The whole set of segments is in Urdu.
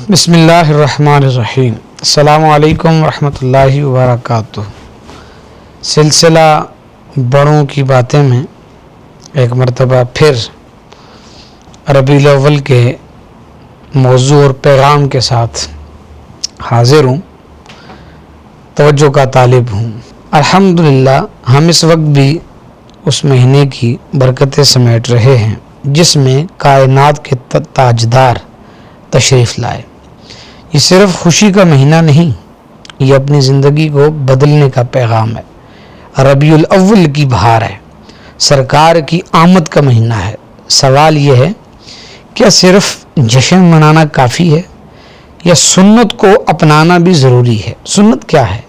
بسم اللہ الرحمن الرحیم۔ السلام علیکم ورحمۃ اللہ وبرکاتہ۔ سلسلہ بڑوں کی باتیں میں ایک مرتبہ پھر ربیع الاول کے موضوع اور پیغام کے ساتھ حاضر ہوں، توجہ کا طالب ہوں۔ الحمدللہ ہم اس وقت بھی اس مہینے کی برکتیں سمیٹ رہے ہیں جس میں کائنات کے تاجدار تشریف لائے۔ یہ صرف خوشی کا مہینہ نہیں، یہ اپنی زندگی کو بدلنے کا پیغام ہے۔ ربیع الاول کی بہار ہے، سرکار کی آمد کا مہینہ ہے۔ سوال یہ ہے، کیا صرف جشن منانا کافی ہے یا سنت کو اپنانا بھی ضروری ہے؟ سنت کیا ہے؟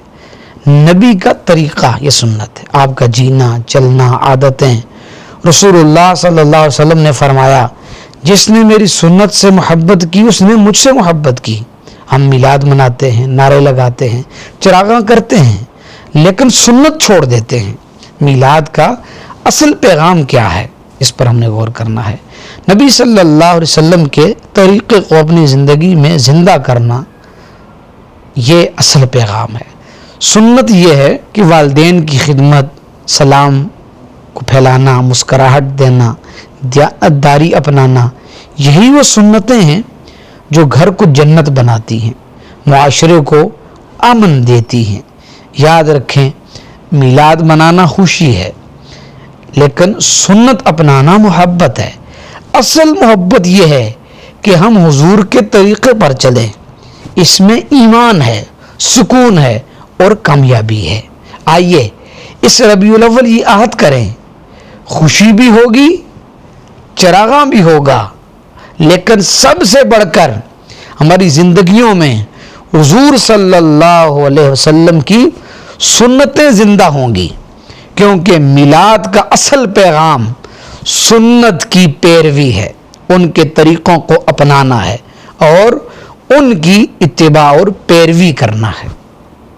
نبی کا طریقہ یہ سنت ہے، آپ کا جینا چلنا عادتیں۔ رسول اللہ صلی اللہ علیہ وسلم نے فرمایا، جس نے میری سنت سے محبت کی اس نے مجھ سے محبت کی۔ ہم میلاد مناتے ہیں، نعرے لگاتے ہیں، چراغاں کرتے ہیں، لیکن سنت چھوڑ دیتے ہیں۔ میلاد کا اصل پیغام کیا ہے، اس پر ہم نے غور کرنا ہے۔ نبی صلی اللہ علیہ وسلم کے طریقے کو اپنی زندگی میں زندہ کرنا، یہ اصل پیغام ہے۔ سنت یہ ہے کہ والدین کی خدمت، سلام کو پھیلانا، مسکراہٹ دینا، دیانتداری اپنانا، یہی وہ سنتیں ہیں جو گھر کو جنت بناتی ہیں، معاشرے کو امن دیتی ہیں۔ یاد رکھیں، میلاد منانا خوشی ہے، لیکن سنت اپنانا محبت ہے۔ اصل محبت یہ ہے کہ ہم حضور کے طریقے پر چلیں، اس میں ایمان ہے، سکون ہے اور کامیابی ہے۔ آئیے اس ربیع الاول یہ عہد کریں، خوشی بھی ہوگی، چراغاں بھی ہوگا، لیکن سب سے بڑھ کر ہماری زندگیوں میں حضور صلی اللہ علیہ وسلم کی سنتیں زندہ ہوں گی، کیونکہ میلاد کا اصل پیغام سنت کی پیروی ہے، ان کے طریقوں کو اپنانا ہے اور ان کی اتباع اور پیروی کرنا ہے۔